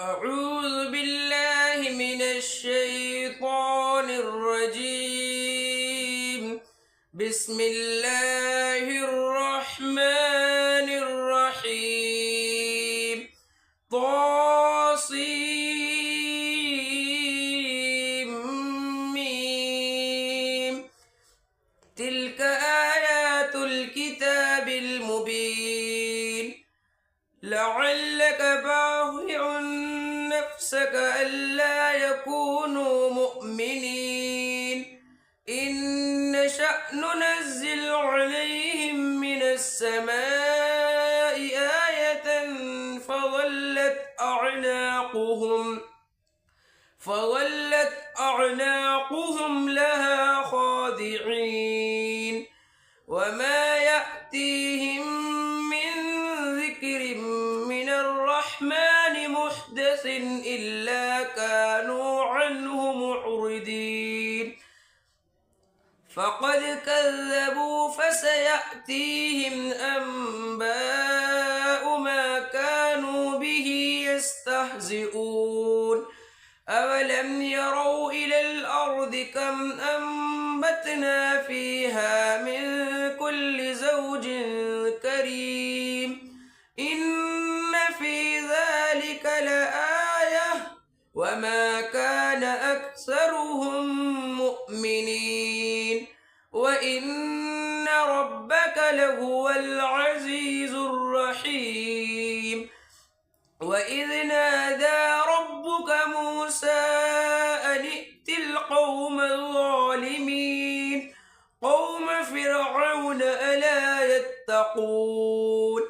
أعوذ بالله من الشيطان الرجيم. بسم الله الرحمن الرحيم. طاسيم. تلك آيات الكتاب المبين. لعلك باخع نفسك ألا يكونوا مؤمنين إن نشأ ننزل عليهم من السماء آية فظلت أعناقهم لها خاضعين وما يأتيهم من ذكر من الرحمن محدث إلا كانوا عنه معرضين فقد كذبوا فسيأتيهم أنباء ما كانوا به يستهزئون أولم يروا إلى الأرض كم أنبتنا فيها من كل زوج كريم إن في ذلك لآية وما كان أكثرهم مؤمنين وإن ربك لهو العزيز الرحيم. وإذ نادى ربك موسى أن ائت القوم الظالمين قوم فرعون ألا يتقون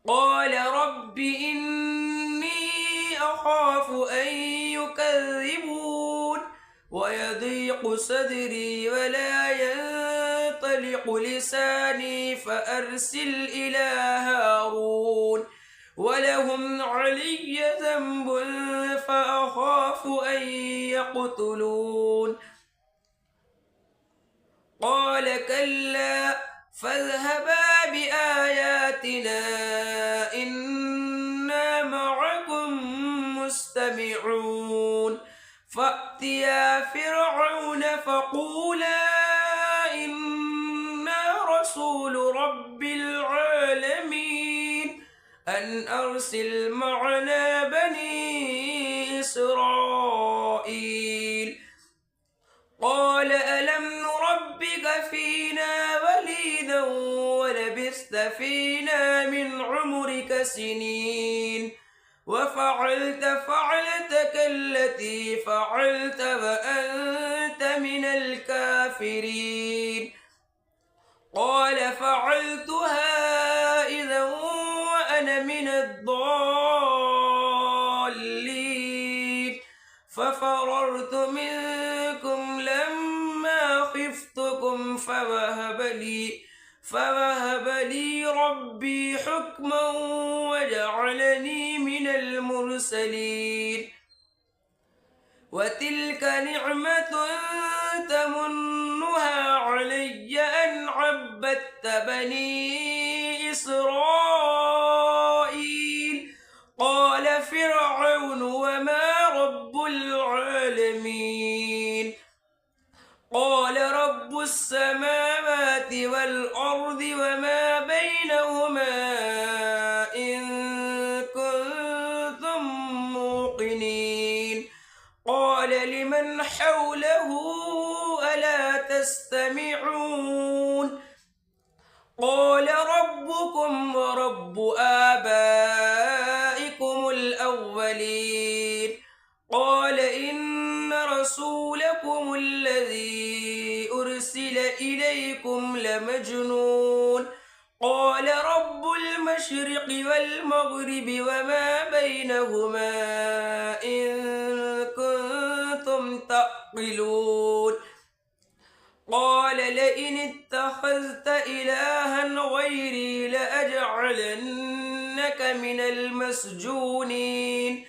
قال رب إني أخاف أن يكذبون ويضيق صدري ولا ينطلق لساني فأرسل إلى هارون ولهم علي ذنب فأخاف أن يقتلون قال كلا فاذهبا بآياتنا إنا معكم مستمعون فأتيا فرعون فقولا إنا رسول رب العالمين أن أرسل معنا بني إسرائيل قال ألم نربك فينا وليدا ولبثت فينا من عمرك سنين وفعلت فعلتك التي فعلت وأنت من الكافرين قال فعلتها إذا وأنا من الضالين ففررت منكم لما خفتكم فوهب لي ربي حكما وجعلني من المرسلين وتلك نعمة تمنها علي أن عبدت بني إسرائيل قال فرعون وما رب العالمين قال رب السماوات والأرض وما بينهما إن كنتم موقنين قال لمن حوله ألا تستمعون قال ربكم ورب آبائكم الأولين قال إن رسولكم الذي أرسل إليكم لمجنون قال رب المشرق والمغرب وما بينهما إن كنتم تعقلون قال لئن اتخذت إلها غيري لأجعلنك من المسجونين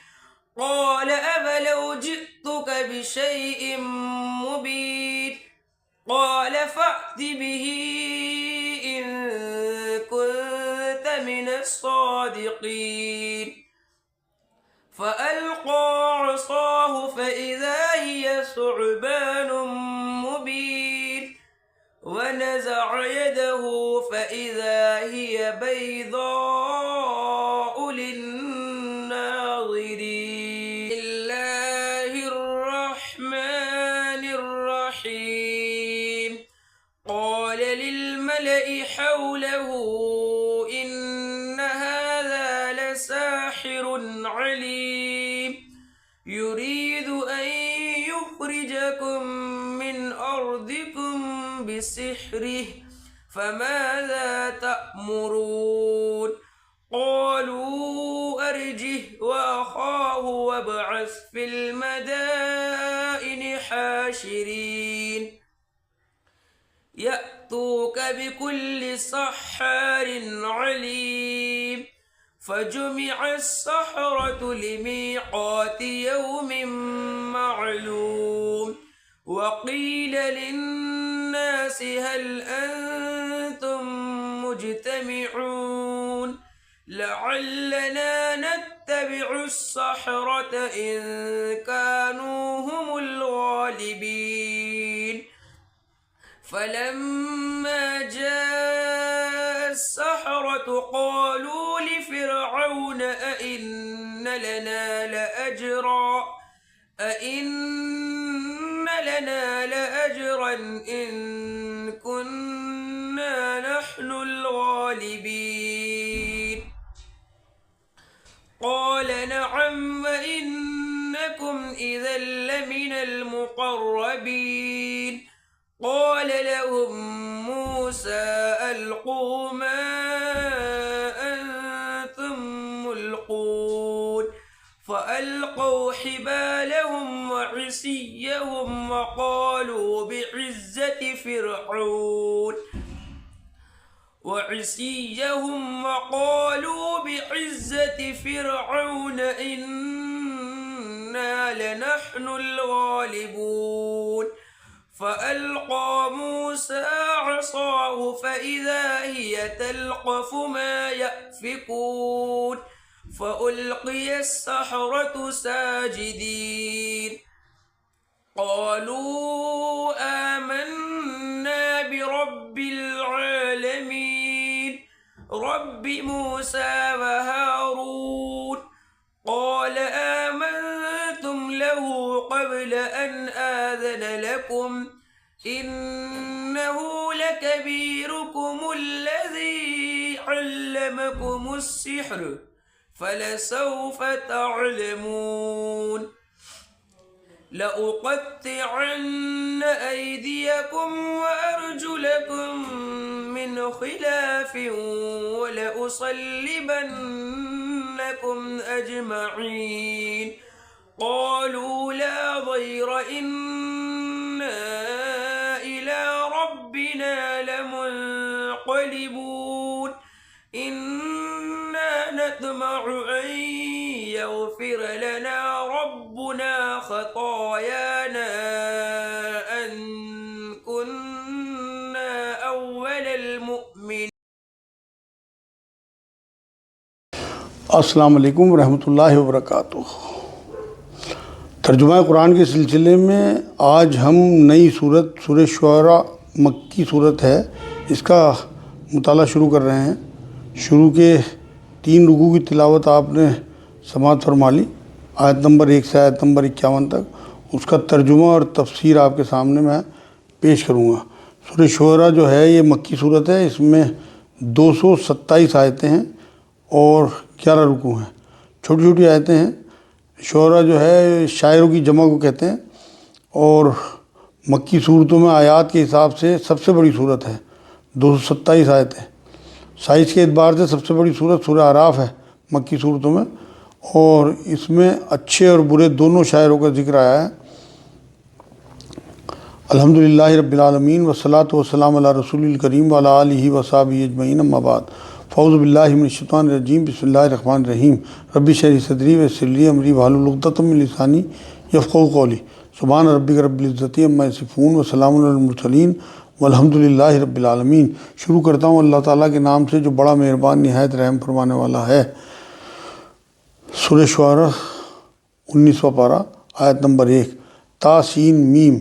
قال أفلو جئتك بشيء مبين قال فأت به إن كنت من الصادقين فألقى عصاه فإذا هي ثعبان مبين ونزع يده فإذا هي بيضاء للناظرين. بسم الله الرحمن الرحيم. قال للملأ حوله إن هذا لساحر عليم يريد أن يخرجكم من أرضكم بسحره فماذا تأمرون؟ قالوا أرجه وأخاه وابعث في المدائن حاشرين يأتوك بكل سحار عليم. فجمع السحرة لميقات يوم معلوم وقيل للناس هل أنتم مجتمعون لعلنا نتبع السحرة إن كانوا هم الغالبين. فلما جاء السحرة قالوا لفرعون أئن لنا لأجرا إن كنا نحن الغالبين. قال نعم وإنكم إذا لمن المقربين. قال لهم موسى ألقوا ما أنتم ملقون فألقوا حبالهم وعصيهم وقالوا بعزة فرعون إنا لنحن الغالبون. فألقى موسى عصاه فإذا هي تلقف ما يأفكون فألقي السحرة ساجدين قالوا آمنا برب العالمين رب موسى وهارون. قال آمنتم له قبل أن آذن لكم إنه لكبيركم الذي علمكم السحر فلسوف تعلمون لأقطعن أيديكم وأرجلكم من خلاف ولأصلبنكم أجمعين. قالوا لا ضير إنا إلى ربنا لمنقلبون إنا نطمع أن يغفر لنا ربنا خطايانا أن كنا أول المؤمنين. السلام علیکم ورحمۃ اللہ وبرکاتہ۔ ترجمہ قرآن کے سلسلے میں آج ہم نئی سورہ شعراء مکی صورت ہے، اس کا مطالعہ شروع کر رہے ہیں۔ شروع کے 3 رکوع کی تلاوت آپ نے سماعت فرما لی، آیت نمبر 1 سے آیت نمبر 51 تک۔ اس کا ترجمہ اور تفسیر آپ کے سامنے میں پیش کروں گا۔ سورہ شعراء جو ہے یہ مکی صورت ہے، اس میں 227 آیتیں ہیں اور 11 رکوع ہیں، چھوٹی چھوٹی آیتیں ہیں۔ شعراء جو ہے شاعروں کی جمع کو کہتے ہیں اور مکی صورتوں میں آیات کے حساب سے سب سے بڑی صورت ہے، 227 آیتیں۔ سائز کے اعتبار سے سب سے بڑی صورت سورہ اعراف ہے مکی صورتوں میں، اور اس میں اچھے اور برے دونوں شاعروں کا ذکر آیا ہے۔ الحمدللہ رب العالمین والصلاۃ والسلام علی رسول الکریم وعلی آلہ وصحبہ اجمعین، اما بعد، فاعوذ باللہ من الشیطان الرجیم، بسم اللہ الرحمن الرحیم، رب اشرح لی صدری ویسر لی امری واحلل عقدۃ من لسانی یفقہوا قولی، سبحان ربک رب العزۃ عما یصفون وسلام علی المرسلین والحمدللہ رب العالمین۔ شروع کرتا ہوں اللہ تعالیٰ کے نام سے جو بڑا مہربان نہایت رحم فرمانے والا ہے۔ سورہ شعراء 19واں پارہ آیت نمبر 1۔ تا سین میم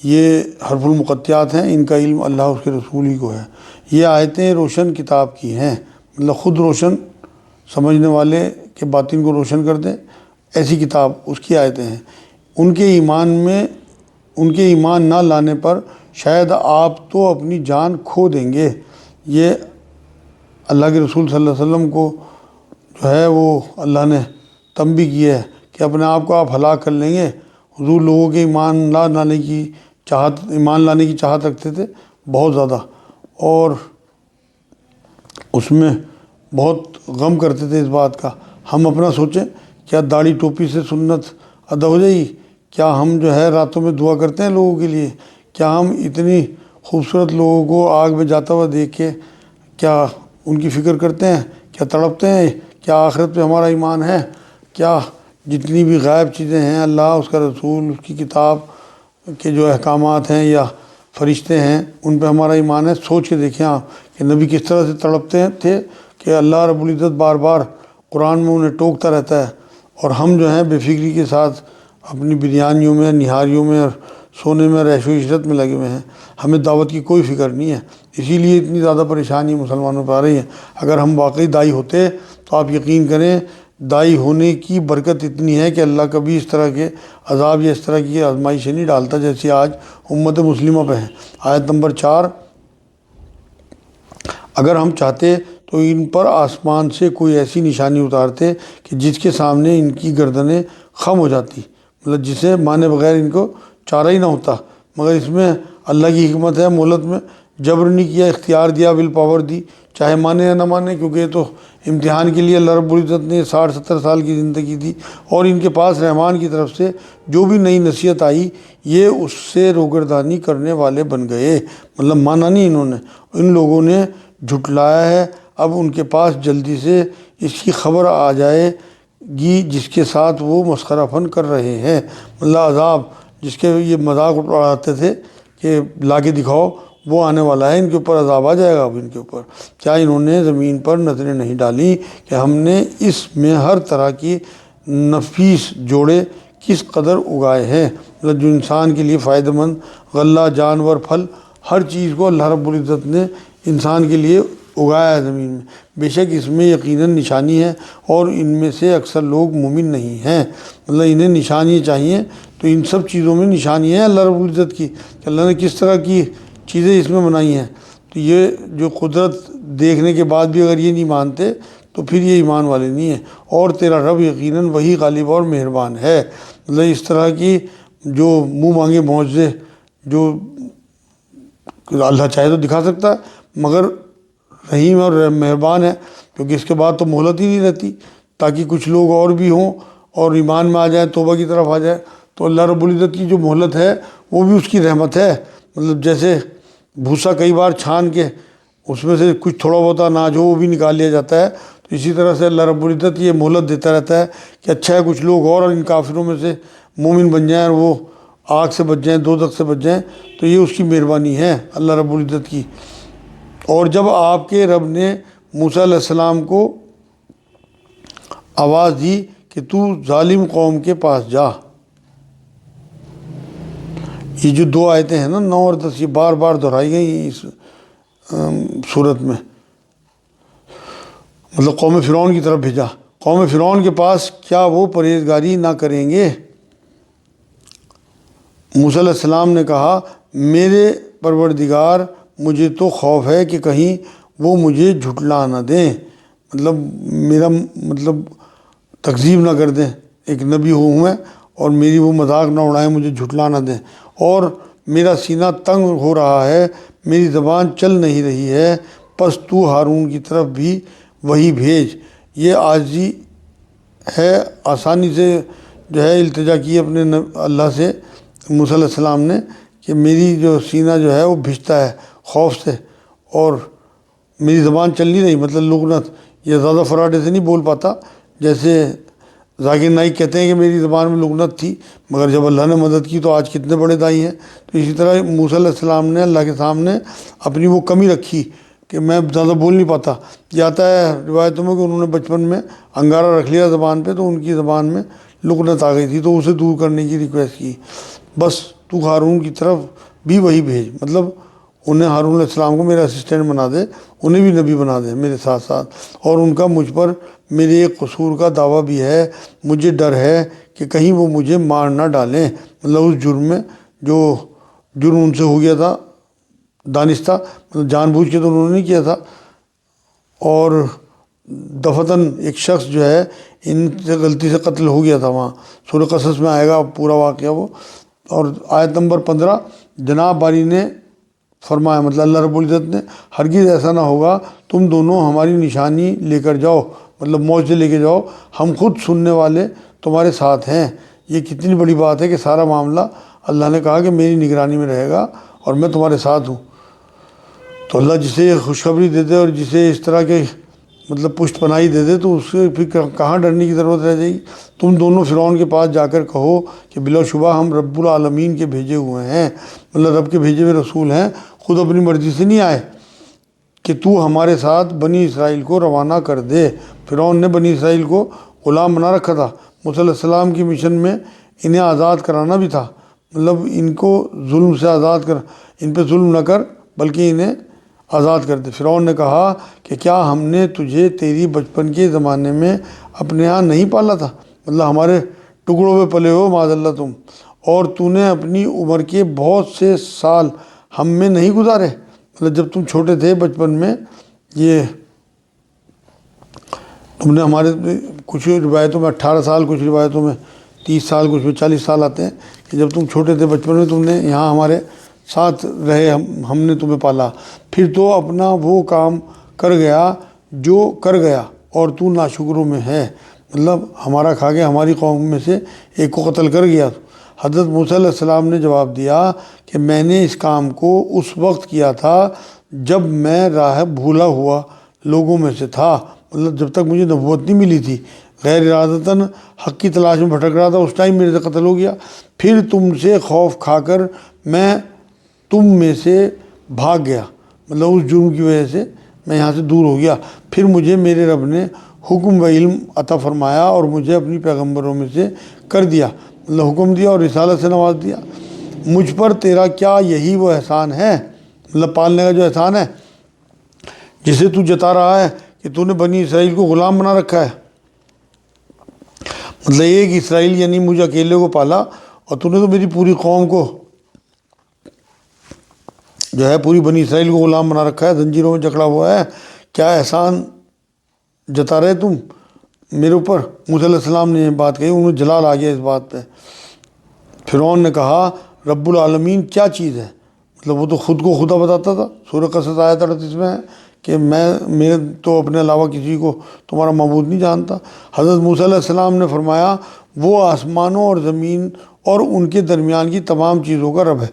یہ حرف المقطعات ہیں، ان کا علم اللہ اس کے رسول ہی کو ہے۔ یہ آیتیں روشن کتاب کی ہیں، مطلب خود روشن، سمجھنے والے کے باطن کو روشن کر دیں، ایسی کتاب اس کی آیتیں ہیں۔ ان کے ایمان نہ لانے پر شاید آپ تو اپنی جان کھو دیں گے۔ یہ اللہ کے رسول صلی اللہ علیہ وسلم کو جو ہے وہ اللہ نے تنبیہ کی ہے کہ اپنے آپ کو آپ ہلاک کر لیں گے۔ حضور لوگوں کے ایمان لانے کی چاہت رکھتے تھے بہت زیادہ، اور اس میں بہت غم کرتے تھے اس بات کا۔ ہم اپنا سوچیں، کیا داڑھی ٹوپی سے سنت ادا ہو جائے گی؟ کیا ہم جو ہے راتوں میں دعا کرتے ہیں لوگوں کے لیے؟ کیا ہم اتنی خوبصورت لوگوں کو آگ میں جاتا ہوا دیکھ کے کیا ان کی فکر کرتے ہیں؟ کیا تڑپتے ہیں؟ کیا آخرت پہ ہمارا ایمان ہے؟ کیا جتنی بھی غائب چیزیں ہیں، اللہ، اس کا رسول، اس کی کتاب کے جو احکامات ہیں یا فرشتے ہیں، ان پہ ہمارا ایمان ہے؟ سوچ کے دیکھیں آپ کہ نبی کس طرح سے تڑپتے تھے کہ اللہ رب العزت بار بار قرآن میں انہیں ٹوکتا رہتا ہے، اور ہم جو ہیں بے فکری کے ساتھ اپنی بریانیوں میں، نہاریوں میں اور سونے میں، عیش و عشرت میں لگے ہوئے ہیں۔ ہمیں دعوت کی کوئی فکر نہیں ہے، اسی لیے اتنی زیادہ پریشانی مسلمانوں پہ آ رہی ہے۔ اگر ہم واقعی داعی ہوتے تو آپ یقین کریں، داعی ہونے کی برکت اتنی ہے کہ اللہ کبھی اس طرح کے عذاب یا اس طرح کی آزمائشیں نہیں ڈالتا جیسی آج امت مسلمہ پہ ہے۔ آیت نمبر 4، اگر ہم چاہتے تو ان پر آسمان سے کوئی ایسی نشانی اتارتے کہ جس کے سامنے ان کی گردنیں خم ہو جاتی، مطلب جسے مانے بغیر ان کو چارہ ہی نہ ہوتا، مگر اس میں اللہ کی حکمت ہے، مہلت میں جبر نہیں کیا، اختیار دیا، ول پاور دی، چاہے مانے یا نہ مانے، کیونکہ یہ تو امتحان کے لیے اللہ رب العزت نے 60-70 سال کی زندگی دی، اور ان کے پاس رحمان کی طرف سے جو بھی نئی نصیحت آئی یہ اس سے روگردانی کرنے والے بن گئے، مطلب مانا نہیں انہوں نے، ان لوگوں نے جھٹلایا ہے۔ اب ان کے پاس جلدی سے اس کی خبر آ جائے گی جس کے ساتھ وہ مسخرہ فن کر رہے ہیں، مطلب عذاب جس کے یہ مذاق اڑاتے تھے کہ لا کے دکھاؤ، وہ آنے والا ہے، ان کے اوپر عذاب آ جائے گا اب ان کے اوپر۔ کیا انہوں نے زمین پر نظریں نہیں ڈالیں کہ ہم نے اس میں ہر طرح کی نفیس جوڑے کس قدر اگائے ہیں، مطلب جو انسان کے لیے فائدہ مند، غلہ، جانور، پھل، ہر چیز کو اللہ رب العزت نے انسان کے لیے اگایا ہے زمین میں۔ بے شک اس میں یقیناً نشانی ہے، اور ان میں سے اکثر لوگ مومن نہیں ہیں، مطلب انہیں نشانی چاہیے، تو ان سب چیزوں میں نشانی ہے اللہ رب العزت کی کہ اللہ نے کس طرح کی چیزیں اس میں بنائی ہیں۔ تو یہ جو قدرت دیکھنے کے بعد بھی اگر یہ نہیں مانتے تو پھر یہ ایمان والے نہیں ہیں۔ اور تیرا رب یقیناً وہی غالب اور مہربان ہے، مطلب اس طرح کی جو منہ مانگے معجزے جو اللہ چاہے تو دکھا سکتا ہے، مگر رحیم اور مہربان ہے، کیونکہ اس کے بعد تو مہلت ہی نہیں رہتی تاکہ کچھ لوگ اور بھی ہوں اور ایمان میں آ جائیں، توبہ کی طرف آ جائے۔ تو اللہ رب العزت کی جو مہلت ہے وہ بھی اس کی رحمت ہے، مطلب جیسے بھوسا کئی بار چھان کے اس میں سے کچھ تھوڑا بہت اناج ہو وہ بھی نکال لیا جاتا ہے، تو اسی طرح سے اللہ رب العزت یہ مہلت دیتا رہتا ہے کہ اچھا ہے کچھ لوگ اور ان کافروں میں سے مومن بن جائیں اور وہ آگ سے بچ جائیں، دوزخ سے بچ جائیں، تو یہ اس کی مہربانی ہے اللہ رب العزت کی۔ اور جب آپ کے رب نے موسیٰ علیہ السلام کو آواز دی کہ تو ظالم قوم کے پاس جا، یہ جو 2 آیتیں ہیں نا 9 اور 10، یہ بار بار دہرائی گئی اس صورت میں، مطلب قوم فرعون کی طرف بھیجا۔ قوم فرعون کے پاس کیا وہ پرہیزگاری نہ کریں گے؟ موسیٰ علیہ السلام نے کہا، میرے پروردگار مجھے تو خوف ہے کہ کہیں وہ مجھے جھٹلا نہ دیں، مطلب تکذیب نہ کر دیں، ایک نبی ہوں میں اور میری وہ مذاق نہ اڑائیں، مجھے جھٹلا نہ دیں، اور میرا سینہ تنگ ہو رہا ہے، میری زبان چل نہیں رہی ہے، پس تو ہارون کی طرف بھی وہی بھیج۔ یہ عاجزی ہے، آسانی سے جو ہے التجا کی اپنے اللہ سے موسیٰ علیہ السلام نے کہ میری جو سینہ جو ہے وہ بھیجتا ہے خوف سے، اور میری زبان چل نہیں رہی، مطلب لغنت، یہ زیادہ فراڈے سے نہیں بول پاتا، جیسے ذاکر نائک کہتے ہیں کہ میری زبان میں لغنت تھی، مگر جب اللہ نے مدد کی تو آج کتنے بڑے دائی ہیں۔ تو اسی طرح موسیٰ علیہ السلام نے اللہ کے سامنے اپنی وہ کمی رکھی کہ میں زیادہ بول نہیں پاتا۔ یہ آتا ہے روایتوں میں کہ انہوں نے بچپن میں انگارہ رکھ لیا زبان پہ، تو ان کی زبان میں لکنت آ گئی تھی تو اسے دور کرنے کی ریکویسٹ کی، بس تو ہارون کی طرف بھی وہی بھیج، مطلب انہیں ہارون علیہ السلام کو میرا اسسٹنٹ بنا دے، انہیں بھی نبی بنا دے میرے ساتھ ساتھ، اور ان کا مجھ پر میرے ایک قصور کا دعویٰ بھی ہے، مجھے ڈر ہے کہ کہیں وہ مجھے مار نہ ڈالیں، مطلب اس جرم میں جو جرم ان سے ہو گیا تھا دانستہ، مطلب جان بوجھ کے تو انہوں نے نہیں کیا تھا، اور دفتن ایک شخص جو ہے ان سے غلطی سے قتل ہو گیا تھا وہاں، سورہ قصص میں آئے گا پورا واقعہ وہ۔ اور آیت نمبر 15، جناب باری نے فرمایا، مطلب اللہ رب العزت نے، ہرگز ایسا نہ ہوگا، تم دونوں ہماری نشانی لے کر جاؤ، مطلب معجزے لے کے جاؤ، ہم خود سننے والے تمہارے ساتھ ہیں۔ یہ کتنی بڑی بات ہے کہ سارا معاملہ اللہ نے کہا کہ میری نگرانی میں رہے گا اور میں تمہارے ساتھ ہوں۔ تو اللہ جسے خوشخبری دے دے اور جسے اس طرح کے مطلب پشت پناہی دے دے تو اس سے پھر کہاں ڈرنے کی ضرورت رہ جائے گی۔ تم دونوں فرعون کے پاس جا کر کہو کہ بلا شبہ ہم رب العالمین کے بھیجے ہوئے ہیں، مطلب رب کے بھیجے ہوئے رسول ہیں، خود اپنی مرضی سے نہیں آئے، کہ تو ہمارے ساتھ بنی اسرائیل کو روانہ کر دے۔ فرعون نے بنی اسرائیل کو غلام بنا رکھا تھا، موسیٰ علیہ السلام کی مشن میں انہیں آزاد کرانا بھی تھا، مطلب ان کو ظلم سے آزاد کر، ان پہ ظلم نہ کر بلکہ انہیں آزاد کر دے۔ فرعون نے کہا کہ کیا ہم نے تجھے تیری بچپن کے زمانے میں اپنے ہاں نہیں پالا تھا، مطلب ہمارے ٹکڑوں پہ پلے ہو معاذ اللہ تم، اور تو نے اپنی عمر کے بہت سے سال ہم میں نہیں گزارے، مطلب جب تم چھوٹے تھے بچپن میں، یہ تم نے ہمارے کچھ روایتوں میں 18 سال، کچھ روایتوں میں 30 سال، کچھ میں 40 سال آتے ہیں کہ جب تم چھوٹے تھے بچپن میں تم نے یہاں ہمارے ساتھ رہے، ہم نے تمہیں پالا، پھر تو اپنا وہ کام کر گیا جو کر گیا اور تو ناشکروں میں ہے، مطلب ہمارا کھا کے ہماری قوم میں سے ایک کو قتل کر گیا۔ حضرت موسیٰ علیہ السلام نے جواب دیا کہ میں نے اس کام کو اس وقت کیا تھا جب میں راہ بھولا ہوا لوگوں میں سے تھا، مطلب جب تک مجھے نبوت نہیں ملی تھی، غیر ارادتاً حق کی تلاش میں بھٹک رہا تھا، اس ٹائم میرے سے قتل ہو گیا، پھر تم سے خوف کھا کر میں تم میں سے بھاگ گیا، مطلب اس جرم کی وجہ سے میں یہاں سے دور ہو گیا، پھر مجھے میرے رب نے حکم و علم عطا فرمایا اور مجھے اپنی پیغمبروں میں سے کر دیا، مطلب حکم دیا اور رسالت سے نواز دیا۔ مجھ پر تیرا کیا یہی وہ احسان ہے، مطلب پالنے کا جو احسان ہے جسے تو جتا رہا ہے کہ تو نے بنی اسرائیل کو غلام بنا رکھا ہے، مطلب ایک اسرائیل یعنی مجھے اکیلے کو پالا، اور تو نے تو میری پوری قوم کو جو ہے پوری بنی اسرائیل کو غلام بنا رکھا ہے، زنجیروں میں جکڑا ہوا ہے، کیا احسان جتا رہے تم میرے اوپر۔ موسیٰ علیہ السلام نے یہ بات کہی، انہیں جلال آ گیا اس بات پہ۔ فرعون نے کہا رب العالمین کیا چیز ہے، مطلب وہ تو خود کو خدا بتاتا تھا، سورہ قصص آیت 38 میں ہے کہ میں تو اپنے علاوہ کسی کو تمہارا معبود نہیں جانتا۔ حضرت موسیٰ علیہ السلام نے فرمایا وہ آسمانوں اور زمین اور ان کے درمیان کی تمام چیزوں کا رب ہے،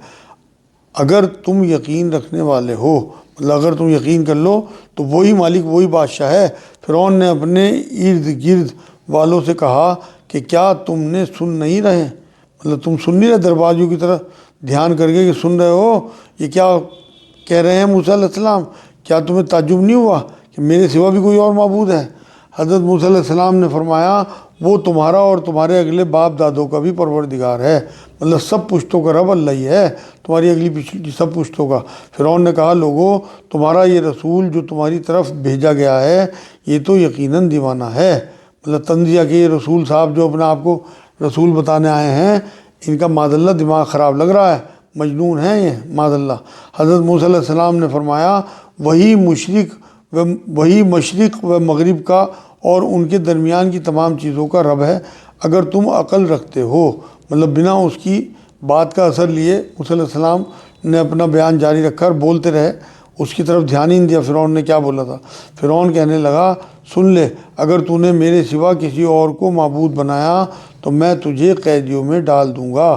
اگر تم یقین رکھنے والے ہو، مطلب اگر تم یقین کر لو تو وہی مالک وہی بادشاہ ہے۔ فرعون نے اپنے ارد گرد والوں سے کہا کہ کیا تم نے سن نہیں رہے، مطلب تم سن نہیں رہے، دروازوں کی طرف دھیان کر کے کہ سن رہے ہو یہ کیا کہہ رہے ہیں موسیٰ علیہ السلام، کیا تمہیں تعجب نہیں ہوا کہ میرے سوا بھی کوئی اور معبود ہے۔ حضرت موسیٰ علیہ السلام نے فرمایا وہ تمہارا اور تمہارے اگلے باپ دادوں کا بھی پروردگار ہے، مطلب سب پشتوں کا رب اللہ ہی ہے، تمہاری اگلی پچھلی سب پشتوں کا۔ فرعون نے کہا لوگو تمہارا یہ رسول جو تمہاری طرف بھیجا گیا ہے یہ تو یقیناً دیوانہ ہے، مطلب تنزیہ کہ یہ رسول صاحب جو اپنے آپ کو رسول بتانے آئے ہیں ان کا معاذ اللہ دماغ خراب لگ رہا ہے، مجنون ہیں یہ معاذ اللہ۔ حضرت موسیٰ علیہ السلام نے فرمایا وہی مشرق و مغرب کا اور ان کے درمیان کی تمام چیزوں کا رب ہے، اگر تم عقل رکھتے ہو، مطلب بنا اس کی بات کا اثر لیے موسیٰ علیہ السلام نے اپنا بیان جاری رکھا اور بولتے رہے، اس کی طرف دھیان ہی نہیں دیا فرعون نے کیا بولا تھا۔ فرعون کہنے لگا سن لے اگر تو نے میرے سوا کسی اور کو معبود بنایا تو میں تجھے قیدیوں میں ڈال دوں گا۔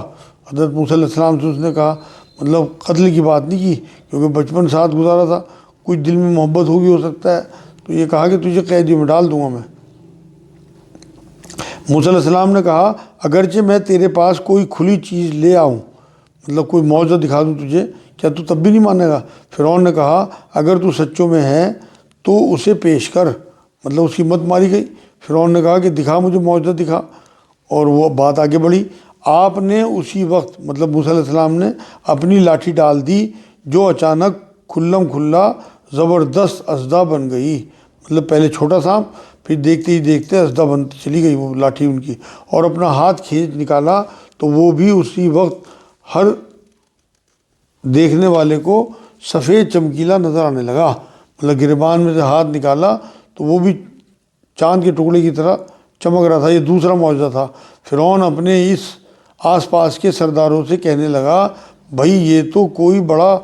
حضرت موسیٰ علیہ السلام سے اس نے کہا، مطلب قتل کی بات نہیں کی کیونکہ بچپن ساتھ گزارا تھا، کچھ دل میں محبت ہوگی ہو سکتا ہے، تو یہ کہا کہ تجھے قیدیوں میں ڈال دوں گا میں۔ موسیٰ علیہ السلام نے کہا اگرچہ میں تیرے پاس کوئی کھلی چیز لے آؤں، مطلب کوئی معجزہ دکھا دوں تجھے، کیا تو تب بھی نہیں مانے گا؟ فرعون نے کہا اگر تو سچوں میں ہے تو اسے پیش کر، مطلب اس کی مت ماری گئی۔ فرعون نے کہا کہ دکھا مجھے معجزہ دکھا، اور وہ بات آگے بڑھی. آپ نے اسی وقت مطلب موسیٰ علیہ السلام نے اپنی لاٹھی ڈال دی جو اچانک کھلم کھلا زبردست اژدھا بن گئی. مطلب پہلے چھوٹا سانپ پھر دیکھتے ہی دیکھتے اژدھا بنتی چلی گئی وہ لاٹھی ان کی. اور اپنا ہاتھ کھینچ نکالا تو وہ بھی اسی وقت ہر دیکھنے والے کو سفید چمکیلا نظر آنے لگا. مطلب گریبان میں سے ہاتھ نکالا تو وہ بھی چاند کے ٹکڑے کی طرح چمک رہا تھا. یہ دوسرا معجزہ تھا. فرعون اپنے اس آس پاس کے سرداروں سے کہنے لگا بھائی یہ تو کوئی بڑا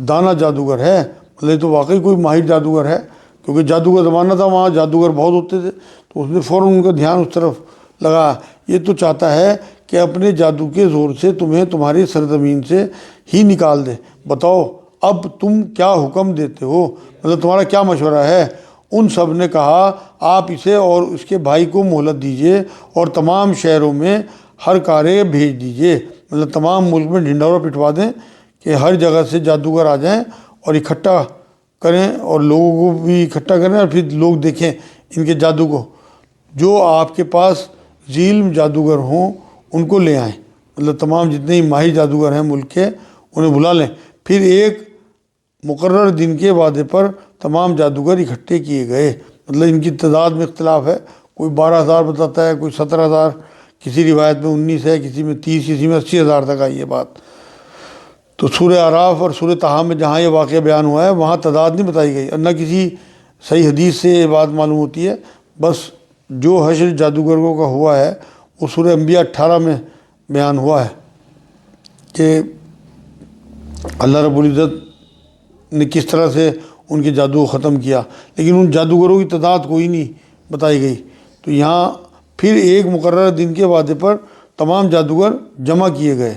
دانا جادوگر ہے. مطلب یہ تو واقعی کوئی ماہر جادوگر ہے، کیونکہ جادو کا زمانہ تھا، وہاں جادوگر بہت ہوتے تھے. تو اس نے فوراً ان کا دھیان اس طرف لگا. یہ تو چاہتا ہے کہ اپنے جادو کے زور سے تمہیں تمہاری سرزمین سے ہی نکال دے. بتاؤ اب تم کیا حکم دیتے ہو، مطلب تمہارا کیا مشورہ ہے؟ ان سب نے کہا آپ اسے اور اس کے بھائی کو مہلت دیجیے اور تمام شہروں میں ہر کارے بھیج دیجیے. مطلب تمام ملک میں ڈھنڈورا پٹوا دیں کہ ہر جگہ سے جادوگر آ جائیں اور اکٹھا کریں اور لوگوں کو بھی اکٹھا کریں اور پھر لوگ دیکھیں ان کے جادو کو. جو آپ کے پاس ظالم جادوگر ہوں ان کو لے آئیں. مطلب تمام جتنے ہی ماہر جادوگر ہیں ملک کے انہیں بلا لیں. پھر ایک مقرر دن کے وعدے پر تمام جادوگر اکٹھے کیے گئے. مطلب ان کی تعداد میں اختلاف ہے، کوئی 12,000 بتاتا ہے، کوئی 17,000، کسی روایت میں 19 ہے، کسی میں 30، کسی میں 80,000 تک آئی ہے بات. تو سورہ اعراف اور سورہ طٰہٰ میں جہاں یہ واقعہ بیان ہوا ہے وہاں تعداد نہیں بتائی گئی، اور نہ کسی صحیح حدیث سے یہ بات معلوم ہوتی ہے. بس جو حشر جادوگروں کا ہوا ہے وہ سورہ انبیاء 18 میں بیان ہوا ہے کہ اللہ رب العزت نے کس طرح سے ان کے جادو کو ختم کیا، لیکن ان جادوگروں کی تعداد کوئی نہیں بتائی گئی. تو یہاں پھر ایک مقررہ دن کے وعدے پر تمام جادوگر جمع کیے گئے،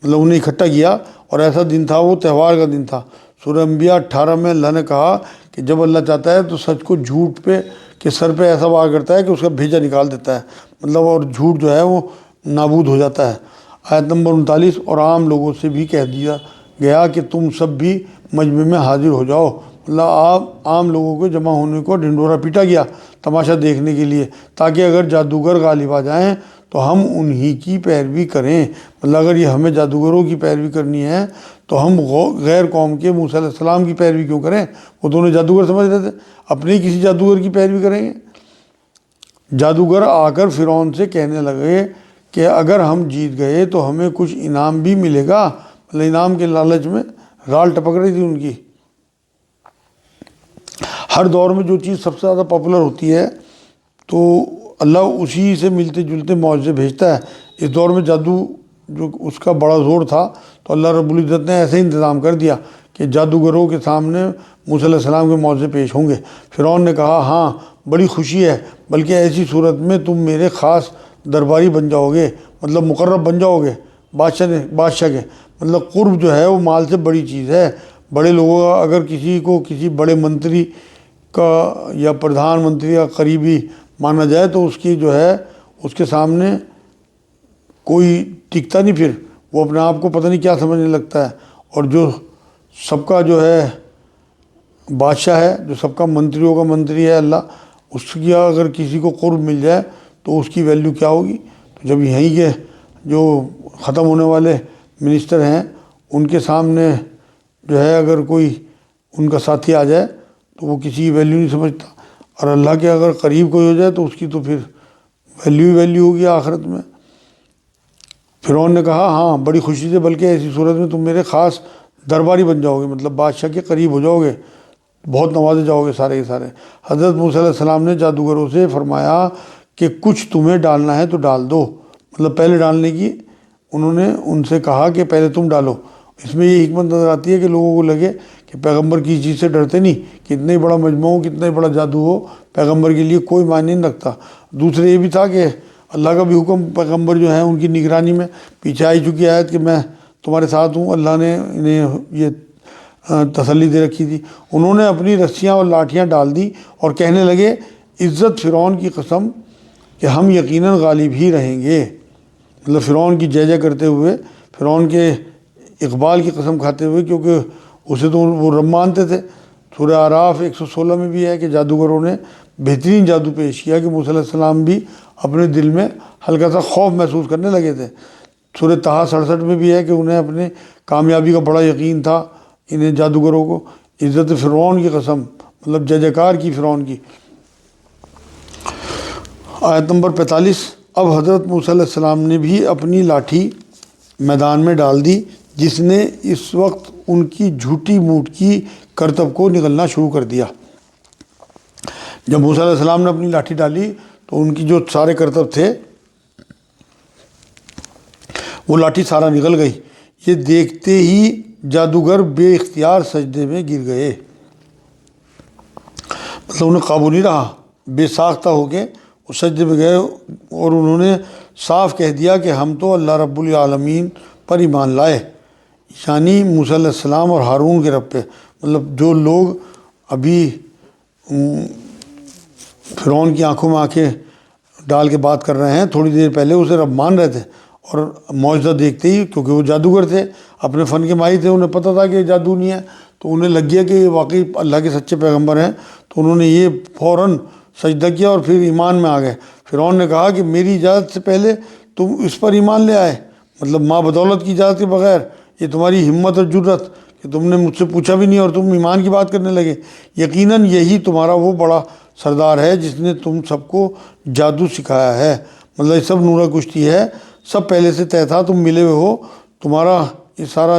مطلب انہیں اکٹھا کیا، اور ایسا دن تھا وہ تہوار کا دن تھا. سورہ انبیاء 18 میں اللہ نے کہا کہ جب اللہ چاہتا ہے تو سچ کو جھوٹ پہ کے سر پہ ایسا وار کرتا ہے کہ اس کا بھیجا نکال دیتا ہے، مطلب اور جھوٹ جو ہے وہ نابود ہو جاتا ہے. آیت نمبر 39 اور عام لوگوں سے بھی کہہ دیا گیا کہ تم سب بھی مجمع میں حاضر ہو جاؤ. مطلب آپ عام لوگوں کو جمع ہونے کو ڈھنڈورا پیٹا گیا تماشا دیکھنے کے لیے، تاکہ اگر جادوگر غالب آ جائیں تو ہم انہی کی پیروی کریں. مطلب اگر یہ ہمیں جادوگروں کی پیروی کرنی ہے تو ہم غیر قوم کے موسیٰ علیہ السلام کی پیروی کیوں کریں؟ وہ دونوں جادوگر سمجھ رہے تھے، اپنے کسی جادوگر کی پیروی کریں گے. جادوگر آ کر فرعون سے کہنے لگے کہ اگر ہم جیت گئے تو ہمیں کچھ انعام بھی ملے گا. مطلب انعام کے لالچ میں غال ٹپک رہی تھی ان کی. ہر دور میں جو چیز سب سے زیادہ پاپولر ہوتی ہے تو اللہ اسی سے ملتے جلتے معجزے بھیجتا ہے. اس دور میں جادو جو اس کا بڑا زور تھا تو اللہ رب العزت نے ایسے انتظام کر دیا کہ جادوگروں کے سامنے موسیٰ علیہ السلام کے معجزے پیش ہوں گے. فرعون نے کہا ہاں بڑی خوشی ہے، بلکہ ایسی صورت میں تم میرے خاص درباری بن جاؤ گے، مطلب مقرب بن جاؤ گے بادشاہ کے. مطلب قرب جو ہے وہ مال سے بڑی چیز ہے. بڑے لوگوں کا اگر کسی کو کسی بڑے منتری کا یا پردھان منتری کا قریبی مانا جائے تو اس کی جو ہے اس کے سامنے کوئی ٹکتا نہیں، پھر وہ اپنے آپ کو پتہ نہیں کیا سمجھنے لگتا ہے. اور جو سب کا جو ہے بادشاہ ہے، جو سب کا منتریوں کا منتری ہے اللہ، اس کی اگر کسی کو قرب مل جائے تو اس کی ویلیو کیا ہوگی. تو جب یہیں کے جو ختم ہونے والے منسٹر ہیں ان کے سامنے جو ہے اگر کوئی ان کا ساتھی آ جائے تو وہ کسی کی ویلیو نہیں سمجھتا، اور اللہ کے اگر قریب کوئی ہو جائے تو اس کی تو پھر ویلیو ہوگی آخرت میں. فرعون نے کہا ہاں بڑی خوشی سے، بلکہ ایسی صورت میں تم میرے خاص درباری بن جاؤ گے، مطلب بادشاہ کے قریب ہو جاؤ گے، بہت نوازے جاؤ گے سارے کے سارے. حضرت موسیٰ علیہ السلام نے جادوگروں سے فرمایا کہ کچھ تمہیں ڈالنا ہے تو ڈال دو. مطلب پہلے ڈالنے کی انہوں نے ان سے کہا کہ پہلے تم ڈالو. اس میں یہ حکمت نظر آتی ہے کہ لوگوں کو لگے کہ پیغمبر کی چیز سے ڈرتے نہیں، کتنا ہی بڑا مجمع ہو، کتنا ہی بڑا جادو ہو، پیغمبر کے لیے کوئی معنی نہیں رکھتا. دوسرے یہ بھی تھا کہ اللہ کا بھی حکم پیغمبر جو ہیں ان کی نگرانی میں پیچھے آئی چکی آیت کہ میں تمہارے ساتھ ہوں، اللہ نے انہیں یہ تسلی دے رکھی تھی. انہوں نے اپنی رسیاں اور لاٹھیاں ڈال دی اور کہنے لگے عزت فرعون کی قسم کہ ہم یقیناً غالب ہی رہیں گے. مطلب فرعون کی جے کرتے ہوئے، فرعون کے اقبال کی قسم کھاتے ہوئے، کیونکہ اسے تو وہ رب مانتے تھے. سورہ اعراف 116 میں بھی ہے کہ جادوگروں نے بہترین جادو پیش کیا کہ موسیٰ علیہ السلام بھی اپنے دل میں ہلکا سا خوف محسوس کرنے لگے تھے۔ سورہ طٰہٰ 67 میں بھی ہے کہ انہیں اپنے کامیابی کا بڑا یقین تھا، انہیں جادوگروں کو۔ عزت فرعون کی قسم، مطلب جے جے کار کی فرعون کی۔ آیت نمبر 45۔ اب حضرت موسیٰ علیہ السلام نے بھی اپنی لاٹھی میدان میں ڈال دی، جس نے اس وقت ان کی جھوٹی موٹ کی کرتب کو نگلنا شروع کر دیا۔ جب موسیٰ علیہ السلام نے اپنی لاٹھی ڈالی تو ان کی جو سارے کرتب تھے وہ لاٹھی سارا نگل گئی۔ یہ دیکھتے ہی جادوگر بے اختیار سجدے میں گر گئے، مطلب انہیں قابو نہیں رہا، بے ساختہ ہو کے وہ سجدے میں گئے اور انہوں نے صاف کہہ دیا کہ ہم تو اللہ رب العالمین پر ایمان لائے، یعنی موسیٰ علیہ السلام اور ہارون کے رب پہ۔ مطلب جو لوگ ابھی فرعون کی آنکھوں میں آنکھیں ڈال کے بات کر رہے ہیں، تھوڑی دیر پہلے اسے رب مان رہے تھے، اور معجزہ دیکھتے ہی، کیونکہ وہ جادوگر تھے، اپنے فن کے ماہر تھے، انہیں پتہ تھا کہ یہ جادو نہیں ہے، تو انہیں لگ گیا کہ یہ واقعی اللہ کے سچے پیغمبر ہیں، تو انہوں نے یہ فوراً سجدہ کیا اور پھر ایمان میں آ گئے۔ فرعون نے کہا کہ میری اجازت سے پہلے تم اس پر ایمان لے آئے، مطلب ماں بدولت کی اجازت کے بغیر، یہ تمہاری ہمت اور جرت کہ تم نے مجھ سے پوچھا بھی نہیں اور تم ایمان کی بات کرنے لگے۔ یقیناً یہی تمہارا وہ بڑا سردار ہے جس نے تم سب کو جادو سکھایا ہے، مطلب یہ سب نورہ کشتی ہے، سب پہلے سے طے تھا، تم ملے ہوئے ہو، تمہارا یہ سارا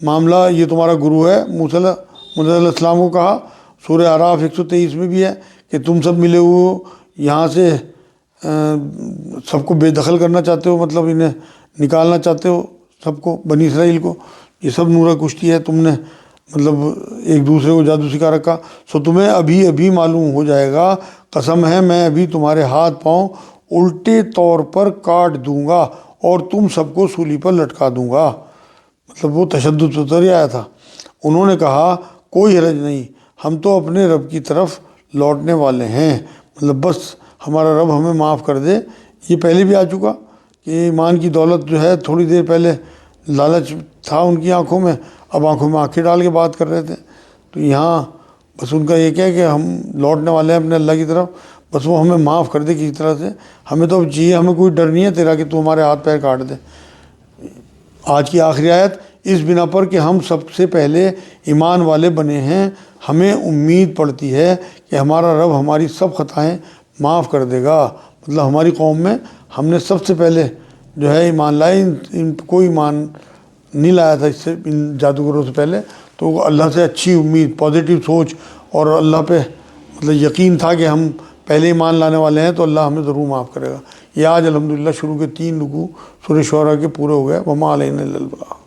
معاملہ، یہ تمہارا گرو ہے۔ موسیٰ علیہ السلام کو کہا، سورہ اعراف 123 میں بھی ہے کہ تم سب ملے ہوئے ہو، یہاں سے سب کو بے دخل کرنا چاہتے ہو، مطلب انہیں نکالنا چاہتے ہو، سب کو، بنی اسرائیل کو، یہ سب نورہ کشتی ہے، تم نے مطلب ایک دوسرے کو جادو سکھا رکھا، سو تمہیں ابھی ابھی معلوم ہو جائے گا، قسم ہے میں ابھی تمہارے ہاتھ پاؤں الٹے طور پر کاٹ دوں گا اور تم سب کو سولی پر لٹکا دوں گا۔ مطلب وہ تشدد سے اتر آیا تھا۔ انہوں نے کہا کوئی حرج نہیں، ہم تو اپنے رب کی طرف لوٹنے والے ہیں، مطلب بس ہمارا رب ہمیں معاف کر دے۔ یہ پہلے بھی آ چکا کہ ایمان کی دولت جو ہے، تھوڑی دیر پہلے لالچ تھا ان کی آنکھوں میں، اب آنکھوں میں آنکھیں ڈال کے بات کر رہے تھے، تو یہاں بس ان کا یہ کیا ہے کہ ہم لوٹنے والے ہیں اپنے اللہ کی طرف، بس وہ ہمیں معاف کر دے کسی طرح سے، ہمیں تو اب چاہیے، ہمیں کوئی ڈر نہیں ہے تیرا کہ تو ہمارے ہاتھ پیر کاٹ دے۔ آج کی آخری آیت، اس بنا پر کہ ہم سب سے پہلے ایمان والے بنے ہیں، ہمیں امید پڑتی ہے کہ ہمارا رب ہماری سب خطائیں معاف کر دے گا۔ مطلب ہماری قوم میں ہم نے سب سے پہلے جو ہے ایمان لائے، ان کوئی ایمان نہیں لایا تھا اس سے، ان جادوگروں سے پہلے، تو اللہ سے اچھی امید، پازیٹیو سوچ اور اللہ پہ مطلب یقین تھا کہ ہم پہلے ایمان لانے والے ہیں تو اللہ ہمیں ضرور معاف کرے گا۔ یہ آج الحمدللہ شروع کے 3 رکوع سورہ شعراء کے پورے ہو گئے۔ وما علینا الا البلاغ۔